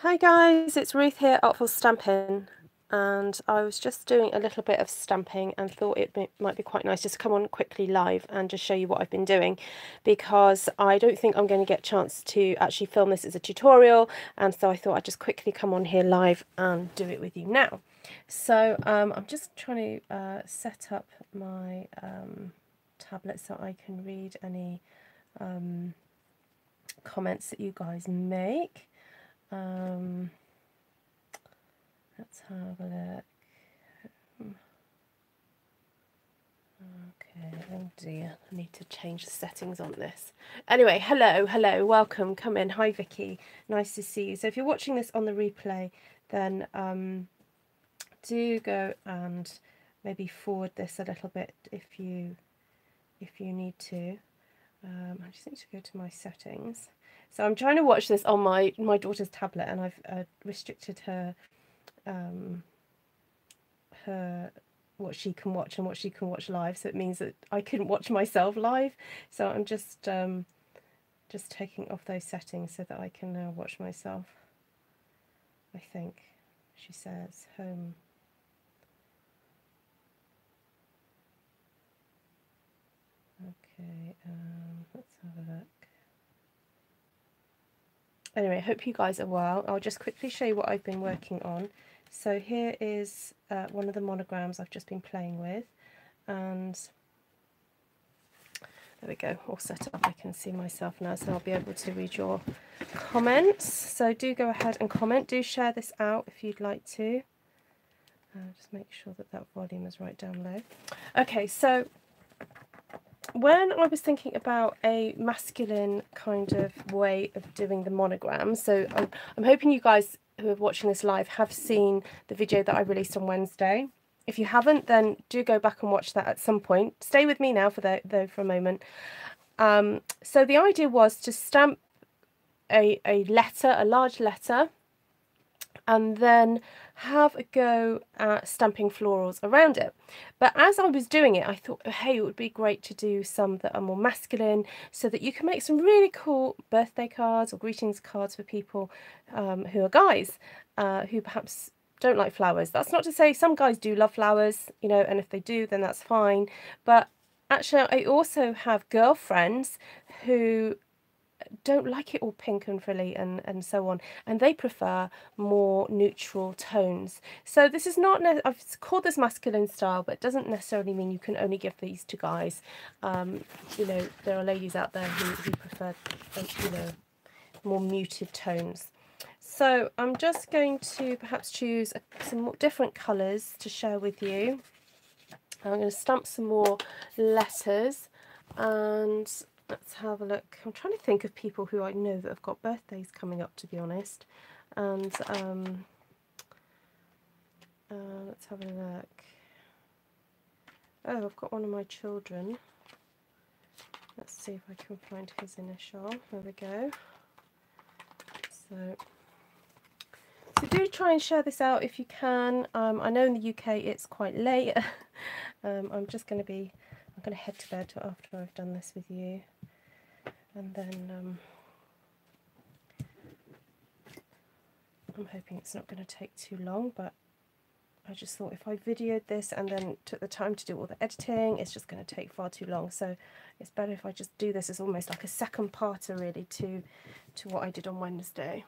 Hi guys, it's Ruth here, Artful Stamping, and I was just doing a little bit of stamping and thought might be quite nice just to come on quickly live and just show you what I've been doing, because I don't think I'm going to get a chance to actually film this as a tutorial, and so I thought I'd just quickly come on here live and do it with you now. So I'm just trying to set up my tablet so I can read any comments that you guys make. Let's have a look. Okay, oh dear, I need to change the settings on this. Anyway, hello, welcome, come in. Hi Vicky, nice to see you. So if you're watching this on the replay, then do go and maybe forward this a little bit if you need to. I just need to go to my settings. So I'm trying to watch this on my daughter's tablet, and I've restricted her what she can watch and what she can watch live. So it means that I couldn't watch myself live. So I'm just taking off those settings so that I can now watch myself. I think she says home. Okay, let's have a look. Anyway, I hope you guys are well. I'll just quickly show you what I've been working on. So here is one of the monograms I've just been playing with, and there we go, all set up. I can see myself now, so I'll be able to read your comments. So do go ahead and comment. Do share this out if you'd like to. Just make sure that that volume is right down low. Okay, so when I was thinking about a masculine kind of way of doing the monogram, so I'm hoping you guys who are watching this live have seen the video that I released on Wednesday. If you haven't, then do go back and watch that at some point. Stay with me now though for a moment. So the idea was to stamp a letter, a large letter, and then have a go at stamping florals around it. But as I was doing it, I thought, hey, it would be great to do some that are more masculine, so that you can make some really cool birthday cards or greetings cards for people who are guys, who perhaps don't like flowers. That's not to say some guys do love flowers, you know, and if they do, then that's fine. But actually, I also have girlfriends who don't like it all pink and frilly and so on, and they prefer more neutral tones. So this is not, I've called this masculine style, but it doesn't necessarily mean you can only give these to guys. You know, there are ladies out there who prefer, you know, more muted tones. So I'm just going to perhaps choose some more different colours to share with you. I'm going to stamp some more letters, and let's have a look. I'm trying to think of people who I know that have got birthdays coming up, to be honest. And let's have a look. Oh, I've got one of my children. Let's see if I can find his initial. There we go. So do try and share this out if you can. I know in the UK it's quite late. I'm going to head to bed after I've done this with you, and then I'm hoping it's not going to take too long, but I just thought if I videoed this and then took the time to do all the editing, it's just going to take far too long. So it's better if I just do this as almost like a second parter really to what I did on Wednesday.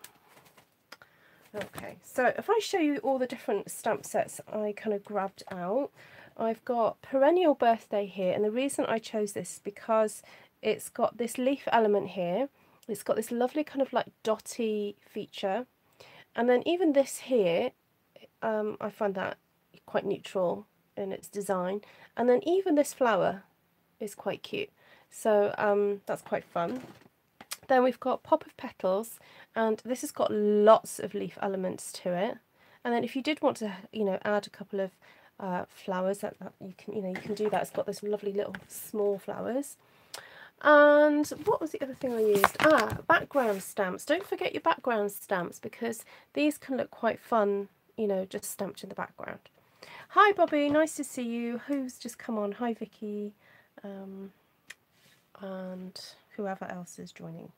Okay, so if I show you all the different stamp sets I kind of grabbed out, I've got Perennial Birthday here, and the reason I chose this is because it's got this leaf element here, it's got this lovely kind of like dotty feature, and then even this here, I find that quite neutral in its design, and then even this flower is quite cute, so that's quite fun. Then we've got Pop of Petals, and this has got lots of leaf elements to it. And then if you did want to, you know, add a couple of flowers, that you can do that. It's got those lovely little small flowers. And what was the other thing I used? Background stamps. Don't forget your background stamps, because these can look quite fun, you know, just stamped in the background. Hi Bobby, nice to see you. Who's just come on? Hi Vicky. And whoever else is joining.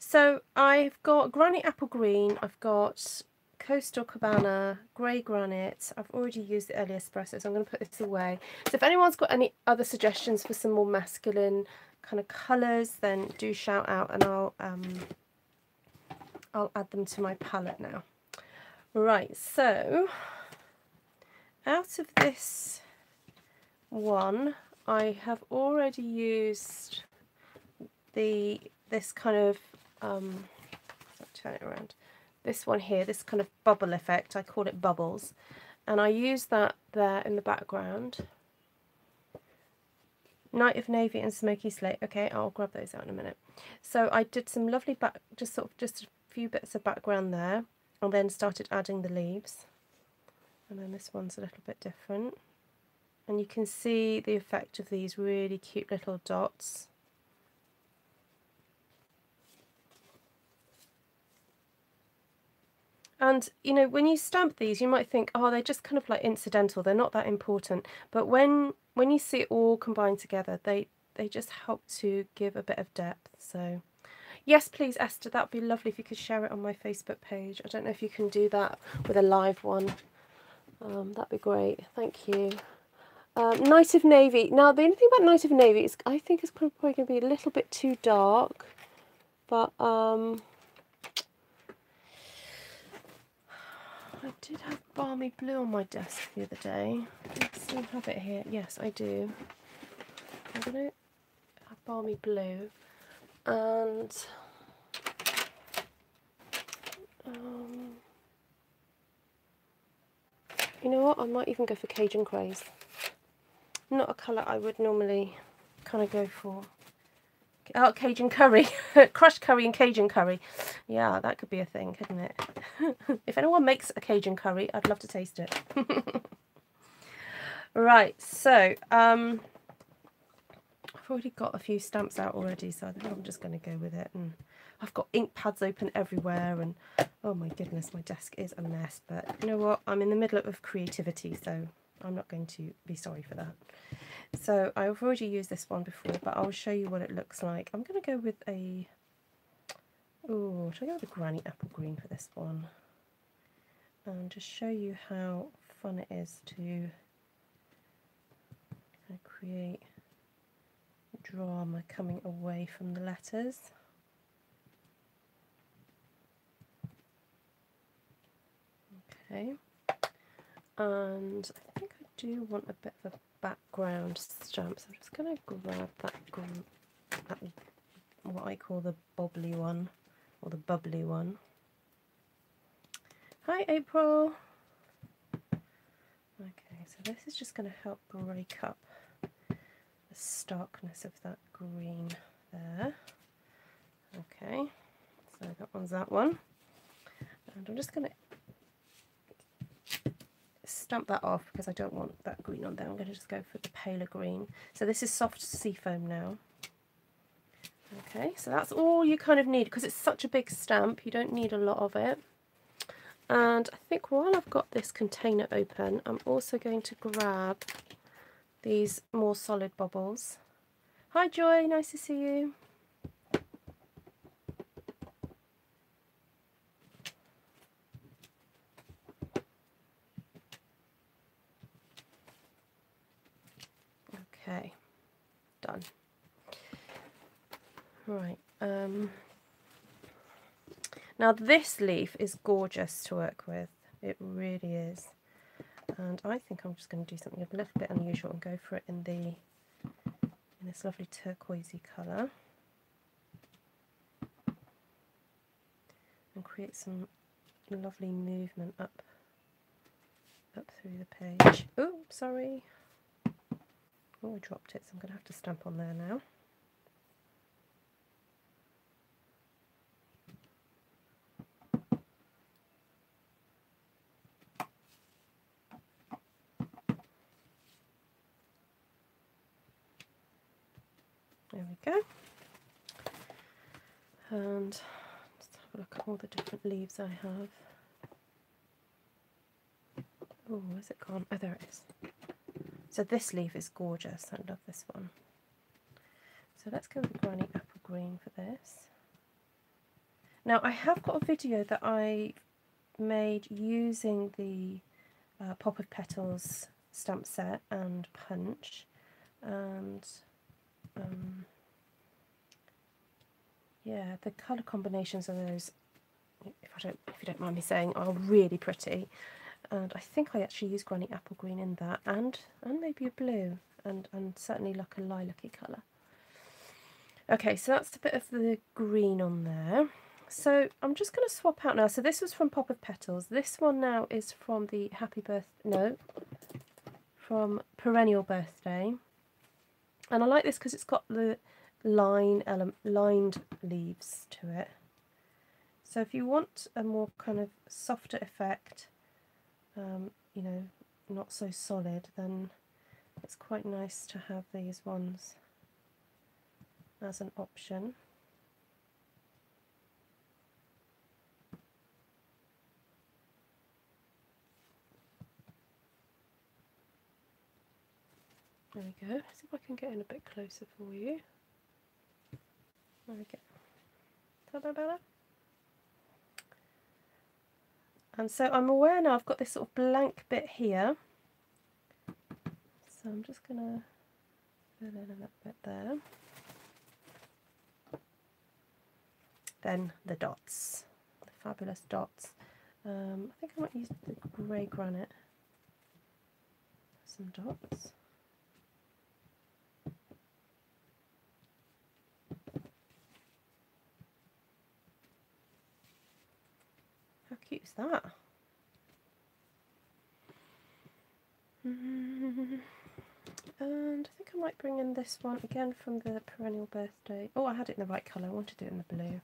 So I've got Granny Apple Green, I've got Coastal Cabana, Grey Granite. I've already used the early espresso, so I'm going to put this away. So if anyone's got any other suggestions for some more masculine kind of colours, then do shout out and I'll add them to my palette now. Right, so out of this one, I have already used this kind of turn it around. This one here, this kind of bubble effect, I call it bubbles, and I use that there in the background. Night of Navy and Smoky Slate. Okay, I'll grab those out in a minute. So I did some lovely just a few bits of background there, and then started adding the leaves. And then this one's a little bit different. And you can see the effect of these really cute little dots. And, you know, when you stamp these, you might think, oh, they're just kind of like incidental. They're not that important. But when you see it all combined together, they just help to give a bit of depth. So, yes, please, Esther, that would be lovely if you could share it on my Facebook page. I don't know if you can do that with a live one. That'd be great. Thank you. Night of Navy. Now, the only thing about Night of Navy is I think it's probably going to be a little bit too dark. But, I did have Balmy Blue on my desk the other day. I still have it here. Yes, I do. I'm going to have Balmy Blue. And you know what? I might even go for Cajun Craze. Not a colour I would normally kind of go for. Oh, Cajun Curry. Crushed curry and Cajun curry. Yeah, that could be a thing, couldn't it? If anyone makes a Cajun curry, I'd love to taste it. Right, so I've already got a few stamps out already, so I think I'm just going to go with it. And I've got ink pads open everywhere, and oh my goodness, my desk is a mess. But you know what? I'm in the middle of creativity, so I'm not going to be sorry for that. So I've already used this one before, but I'll show you what it looks like. I'm going to go with a, oh, should I go with a Granny Apple Green for this one? And just show you how fun it is to create drama coming away from the letters. Okay, and I think I do want a bit of a background stamp, so I'm just going to grab that what I call the bobbly one, or the bubbly one. Hi April! Okay, so this is just going to help break up the starkness of that green there. Okay, so that one's that one. And I'm just going to stamp that off because I don't want that green on there. I'm going to just go for the paler green. So this is soft seafoam now. Okay, so that's all you kind of need because it's such a big stamp. You don't need a lot of it. And I think while I've got this container open, I'm also going to grab these more solid bubbles. Hi Joy, nice to see you. Okay, done. Right. Now this leaf is gorgeous to work with. It really is. And I think I'm just going to do something a little bit unusual and go for it in this lovely turquoisey colour. And create some lovely movement up through the page. Oh, sorry. Oh, I dropped it, so I'm going to have to stamp on there now. There we go. And let's have a look at all the different leaves I have. Oh, where's it gone? Oh, there it is. So this leaf is gorgeous. I love this one. So let's go with Granny Apple Green for this. Now I have got a video that I made using the Pop of Petals stamp set and punch, and yeah, the colour combinations of those, if you don't mind me saying, are really pretty. And I think I actually used Granny Apple Green in that, and maybe a blue, and certainly like a lilac-y colour. Okay, so that's a bit of the green on there. So I'm just going to swap out now. So this was from Pop of Petals. This one now is from the from Perennial Birthday. And I like this because it's got the lined leaves to it. So if you want a more kind of softer effect, you know, not so solid, then it's quite nice to have these ones as an option. There we go. See if I can get in a bit closer for you. There we go. Is that better? And so I'm aware now I've got this sort of blank bit here. So I'm just going to fill in a little bit there. Then the dots, the fabulous dots. I think I might use the grey granite for some dots. How cute is that? And I think I might bring in this one again from the Perennial Birthday. Oh, I had it in the right colour. I wanted it in the blue.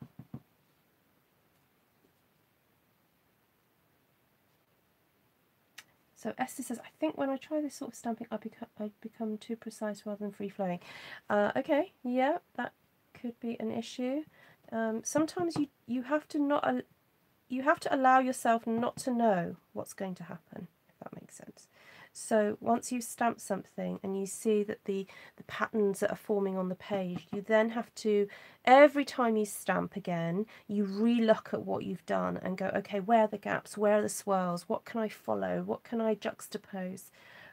So Esther says, I think when I try this sort of stamping, I become too precise rather than free-flowing. Okay, yeah, that could be an issue. Sometimes you have to allow yourself not to know what's going to happen, if that makes sense. So once you stamp something and you see that the patterns that are forming on the page, you then have to, every time you stamp again, you re-look at what you've done and go, okay, where are the gaps, where are the swirls, what can I follow, what can I juxtapose,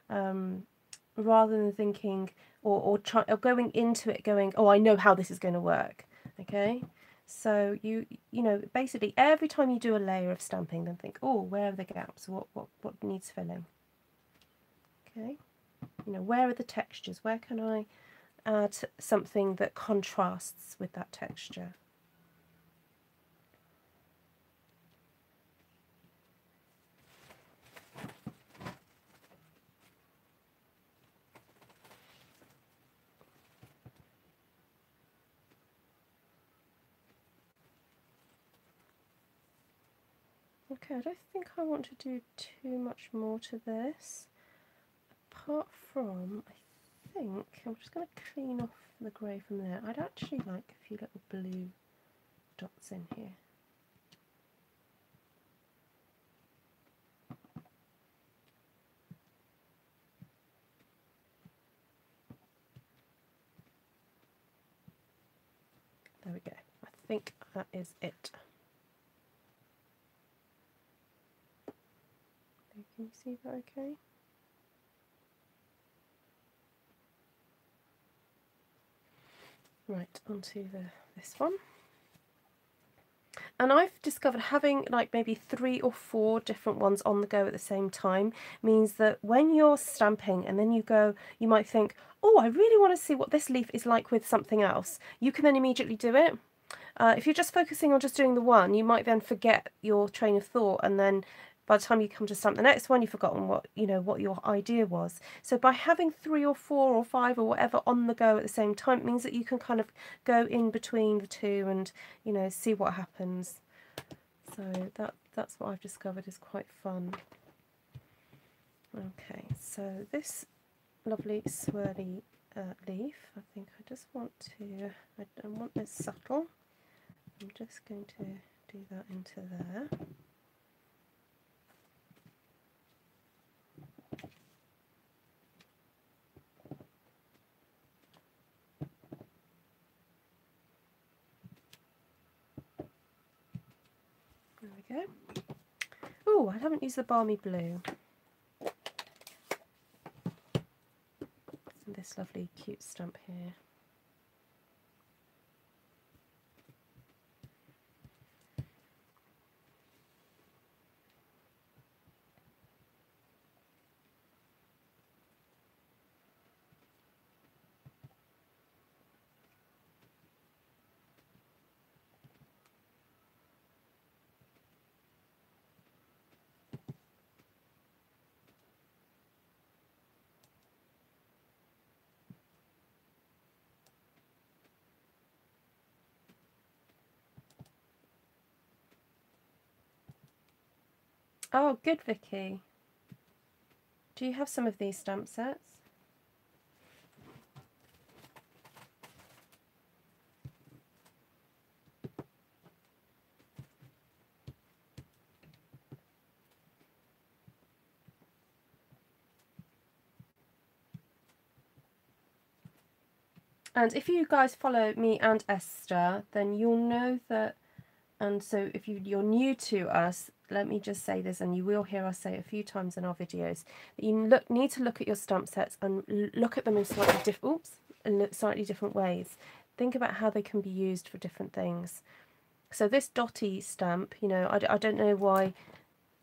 rather than thinking or going into it going, oh, I know how this is going to work. Okay, so you know, basically every time you do a layer of stamping, then think, oh, where are the gaps, what needs filling. Okay, you know, where are the textures? Where can I add something that contrasts with that texture? Okay, I don't think I want to do too much more to this. Apart from, I think, I'm just going to clean off the grey from there. I'd actually like a few little blue dots in here. There we go. I think that is it. Can you see that okay? Right, onto this one. And I've discovered having like maybe 3 or 4 different ones on the go at the same time means that when you're stamping and then you go, you might think, oh, I really want to see what this leaf is like with something else. You can then immediately do it. If you're just focusing on just doing the one, you might then forget your train of thought, and then by the time you come to stamp the next one, you've forgotten what your idea was. So by having 3 or 4 or 5 or whatever on the go at the same time, it means that you can kind of go in between the two and, you know, see what happens. So that's what I've discovered is quite fun. Okay, so this lovely swirly leaf, I think I just want to, I don't want this subtle. I'm just going to do that into there. There we go. Oh, I haven't used the balmy blue. And this lovely cute stamp here. Oh, good, Vicky. Do you have some of these stamp sets? And if you guys follow me and Esther, then you'll know that, and so if you're new to us, let me just say this, and you will hear us say it a few times in our videos, that you need to look at your stamp sets and look at them in slightly different ways. Think about how they can be used for different things. So this dotty stamp, you know, I don't know why,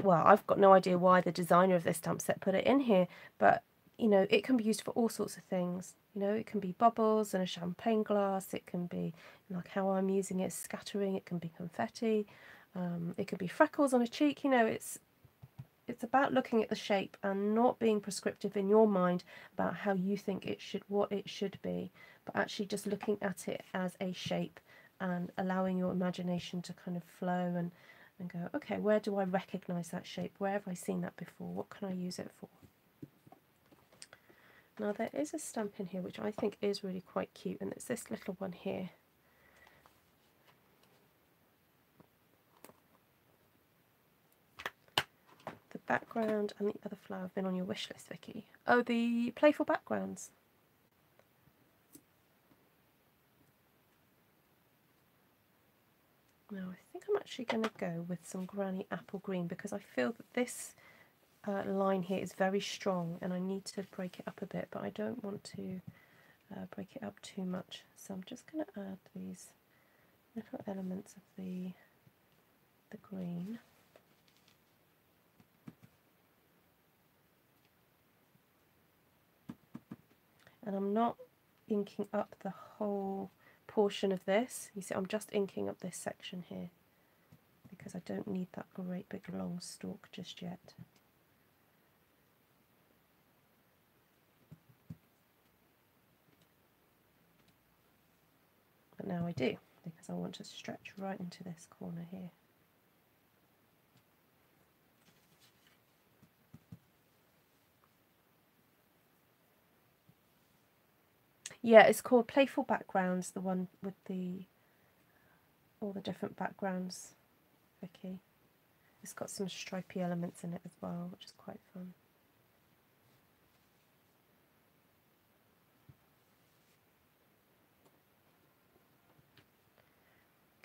well, I've got no idea why the designer of this stamp set put it in here, but you know, it can be used for all sorts of things. You know, it can be bubbles in a champagne glass, it can be like how I'm using it, scattering, it can be confetti, it can be freckles on a cheek. You know, it's about looking at the shape and not being prescriptive in your mind about how you think it should, what it should be, but actually just looking at it as a shape and allowing your imagination to kind of flow and go, okay, where do I recognise that shape? Where have I seen that before? What can I use it for? Now there is a stamp in here which I think is really quite cute, and it's this little one here. The background and the other flower have been on your wish list, Vicky. Oh, the playful backgrounds. Now I think I'm actually going to go with some Granny Apple Green because I feel that this line here is very strong and I need to break it up a bit, but I don't want to break it up too much, so I'm just going to add these little elements of the green. And I'm not inking up the whole portion of this. You see, I'm just inking up this section here because I don't need that great big long stalk just yet. But now I do, because I want to stretch right into this corner here. Yeah, it's called Playful Backgrounds, the one with all the different backgrounds, Vicky. It's got some stripy elements in it as well, which is quite fun.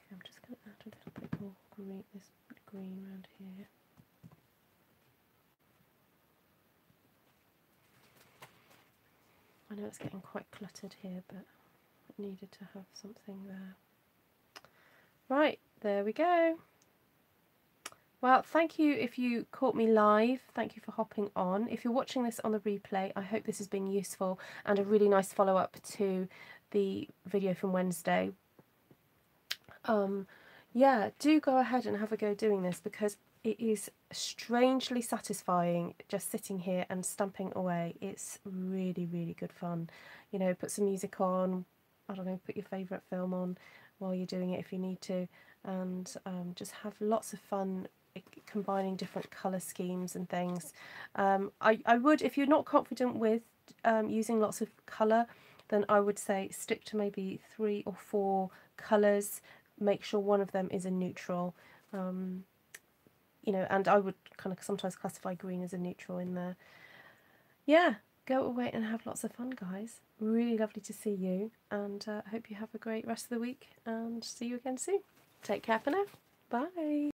Okay, I'm just going to add a little bit more green, this green around here. I know it's getting quite cluttered here, but it needed to have something there. Right, there we go. Well, thank you if you caught me live. Thank you for hopping on. If you're watching this on the replay, I hope this has been useful and a really nice follow-up to the video from Wednesday. Yeah, do go ahead and have a go doing this because it is strangely satisfying just sitting here and stamping away. It's really, really good fun. You know, put some music on, I don't know, put your favourite film on while you're doing it if you need to, and just have lots of fun combining different colour schemes and things. I would, if you're not confident with using lots of colour, then I would say stick to maybe 3 or 4 colours. Make sure one of them is a neutral, you know, and I would kind of sometimes classify green as a neutral in there. Yeah, go away and have lots of fun, guys. Really lovely to see you, and I hope you have a great rest of the week, and see you again soon. Take care for now. Bye.